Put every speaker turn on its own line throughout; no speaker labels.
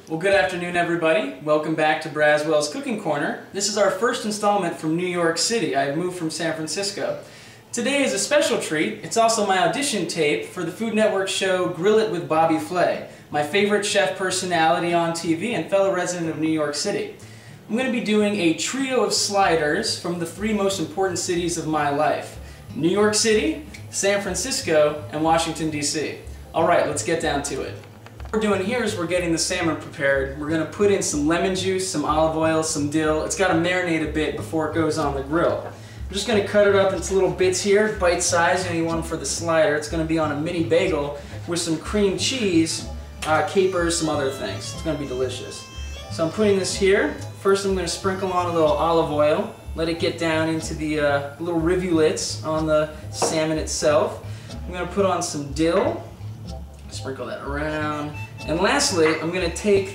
Well, good afternoon, everybody. Welcome back to Braswell's Cooking Corner. This is our first installment from New York City. I moved from San Francisco. Today is a special treat. It's also my audition tape for the Food Network show Grill It with Flay, my favorite chef personality on TV and fellow resident of New York City. I'm going to be doing a trio of sliders from the three most important cities of my life: New York City, San Francisco, and Washington, D.C. All right, let's get down to it. What we're doing here is we're getting the salmon prepared. We're going to put in some lemon juice, some olive oil, some dill. It's got to marinate a bit before it goes on the grill. I'm just going to cut it up into little bits here, bite size. You want them for the slider. It's going to be on a mini bagel with some cream cheese, capers, some other things. It's going to be delicious. So I'm putting this here. First I'm going to sprinkle on a little olive oil. Let it get down into the little rivulets on the salmon itself. I'm going to put on some dill. Sprinkle that around. And lastly, I'm going to take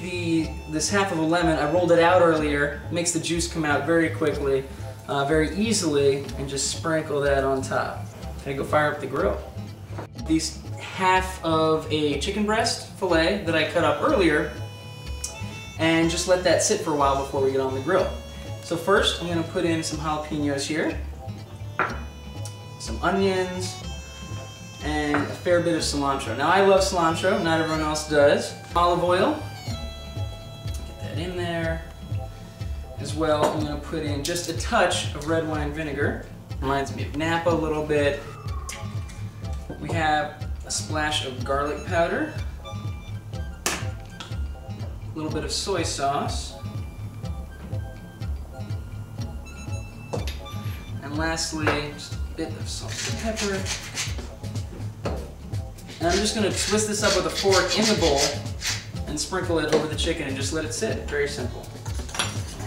this half of a lemon. I rolled it out earlier. Makes the juice come out very quickly, very easily, and just sprinkle that on top. Okay, go fire up the grill. These half of a chicken breast fillet that I cut up earlier, and just let that sit for a while before we get on the grill. So first, I'm going to put in some jalapenos here, some onions, and a fair bit of cilantro. Now I love cilantro, not everyone else does. Olive oil, get that in there. As well, I'm going to put in just a touch of red wine vinegar. Reminds me of Napa a little bit. We have a splash of garlic powder, a little bit of soy sauce, and lastly, just a bit of salt and pepper. And I'm just going to twist this up with a fork in the bowl and sprinkle it over the chicken and just let it sit. Very simple.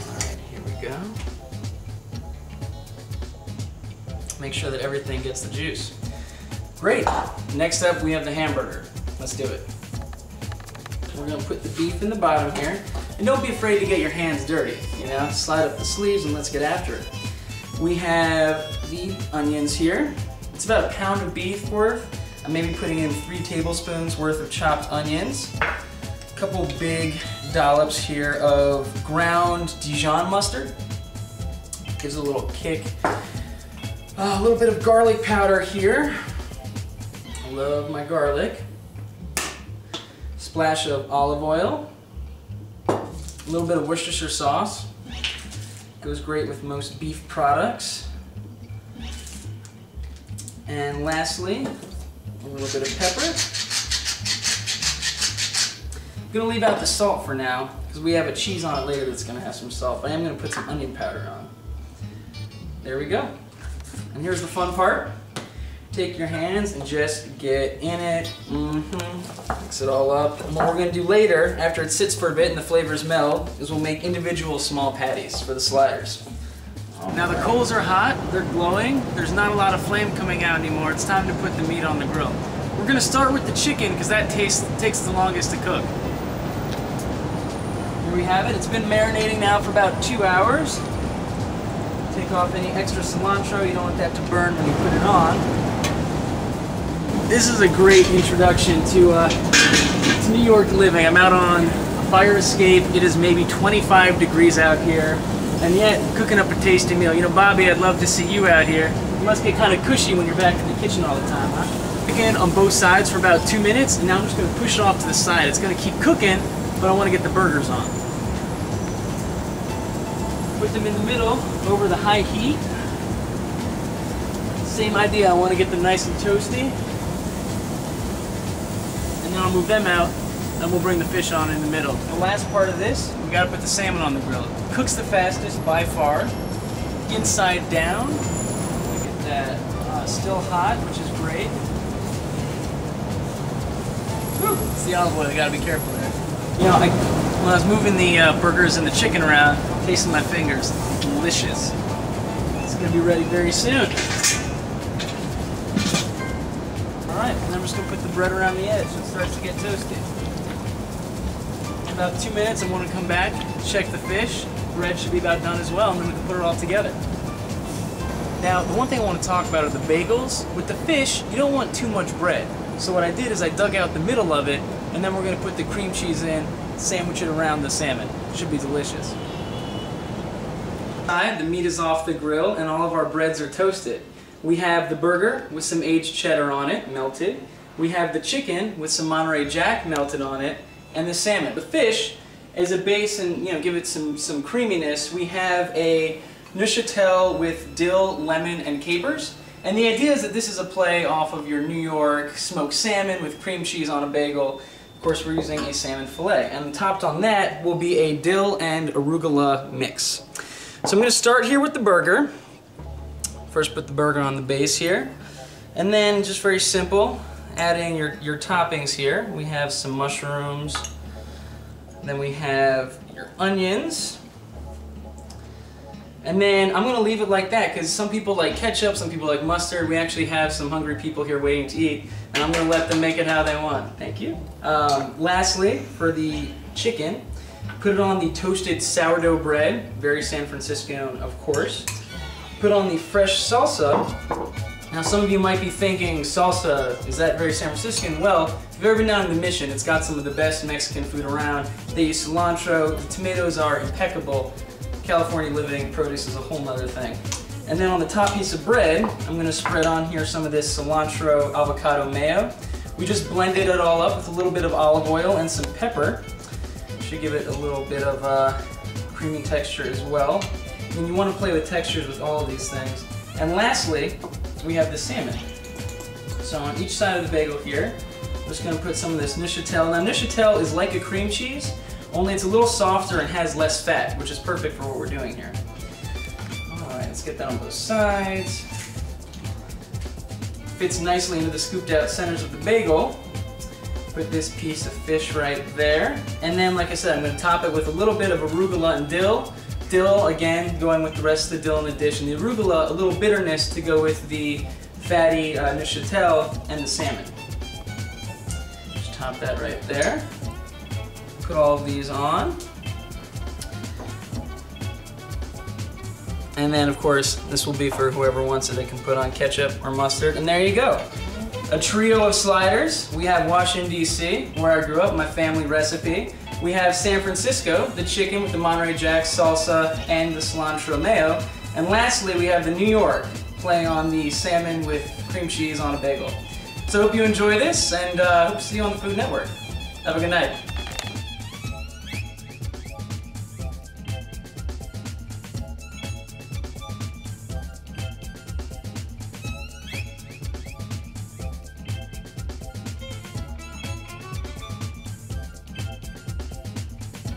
Alright, here we go. Make sure that everything gets the juice. Great! Next up we have the hamburger. Let's do it. We're going to put the beef in the bottom here. And don't be afraid to get your hands dirty. Slide up the sleeves and let's get after it. We have the onions here. It's about a pound of beef worth. I'm maybe putting in 3 tablespoons worth of chopped onions. A couple big dollops here of ground Dijon mustard. Gives it a little kick. A little bit of garlic powder here. I love my garlic. Splash of olive oil. A little bit of Worcestershire sauce. Goes great with most beef products. And lastly, a little bit of pepper. I'm going to leave out the salt for now because we have a cheese on it later that's going to have some salt. But I am going to put some onion powder on. There we go. And here's the fun part. Take your hands and just get in it. Mix it all up. And what we're going to do later, after it sits for a bit and the flavors meld, is we'll make individual small patties for the sliders. Now the coals are hot, they're glowing, there's not a lot of flame coming out anymore. It's time to put the meat on the grill. We're going to start with the chicken because that takes the longest to cook. Here we have it. It's been marinating now for about 2 hours. Take off any extra cilantro. You don't want that to burn when you put it on. This is a great introduction to New York living. I'm out on a fire escape. It is maybe 25 degrees out here. And yet, cooking up a tasty meal. Bobby, I'd love to see you out here. You must get kind of cushy when you're back in the kitchen all the time, huh? Again, on both sides for about 2 minutes, and now I'm just going to push it off to the side. It's going to keep cooking, but I want to get the burgers on. Put them in the middle, over the high heat. Same idea, I want to get them nice and toasty. And then I'll move them out, and we'll bring the fish on in the middle. The last part of this, we got to put the salmon on the grill. It cooks the fastest by far, inside down. Look at that, still hot, which is great. Whew, it's the olive oil, you got to be careful there. When I was moving the burgers and the chicken around, tasting my fingers, delicious. It's going to be ready very soon. Alright, and then I'm just going to put the bread around the edge so it starts to get toasty. In about 2 minutes, I'm going to come back, check the fish. The bread should be about done as well, and then we can put it all together. Now, the one thing I want to talk about are the bagels. With the fish, you don't want too much bread. So what I did is I dug out the middle of it, and then we're going to put the cream cheese in sandwich it around the salmon. Should be delicious. The meat is off the grill and all of our breads are toasted. We have the burger with some aged cheddar on it, melted. We have the chicken with some Monterey Jack melted on it, and the salmon. The fish, as a base and give it some creaminess, we have a Neuchâtel with dill, lemon, and capers. And the idea is that this is a play off of your New York smoked salmon with cream cheese on a bagel. Of course, we're using a salmon fillet. And topped on that will be a dill and arugula mix. So I'm going to start here with the burger. First put the burger on the base here. And then, just very simple, adding your toppings here. We have some mushrooms. Then we have your onions. And then I'm going to leave it like that because some people like ketchup, some people like mustard. We actually have some hungry people here waiting to eat, and I'm going to let them make it how they want. Thank you. Lastly, for the chicken, put it on the toasted sourdough bread, very San Franciscan, of course. Put on the fresh salsa. Now some of you might be thinking, salsa, is that very San Franciscan? Well, if you've ever been down to the Mission, it's got some of the best Mexican food around. They use cilantro, the tomatoes are impeccable. California living produce is a whole nother thing. And then on the top piece of bread, I'm going to spread on here some of this cilantro avocado mayo. We just blended it all up with a little bit of olive oil and some pepper. Should give it a little bit of creamy texture as well. And you want to play with textures with all of these things. And lastly, we have the salmon. So on each side of the bagel here, I'm just going to put some of this Neuchâtel. Now Neuchâtel is like a cream cheese, only it's a little softer and has less fat, which is perfect for what we're doing here. Alright, let's get that on both sides. Fits nicely into the scooped out centers of the bagel. Put this piece of fish right there. And then, like I said, I'm going to top it with a little bit of arugula and dill. Dill, again, going with the rest of the dill in the dish. And the arugula, a little bitterness to go with the fatty Neuchâtel and the salmon. Just top that right there. Put all of these on. And then, of course, this will be for whoever wants it. They can put on ketchup or mustard, and there you go. A trio of sliders. We have Washington, D.C., where I grew up, my family recipe. We have San Francisco, the chicken with the Monterey Jack salsa and the cilantro mayo. And lastly, we have the New York, playing on the salmon with cream cheese on a bagel. So I hope you enjoy this, and hope to see you on the Food Network. Have a good night.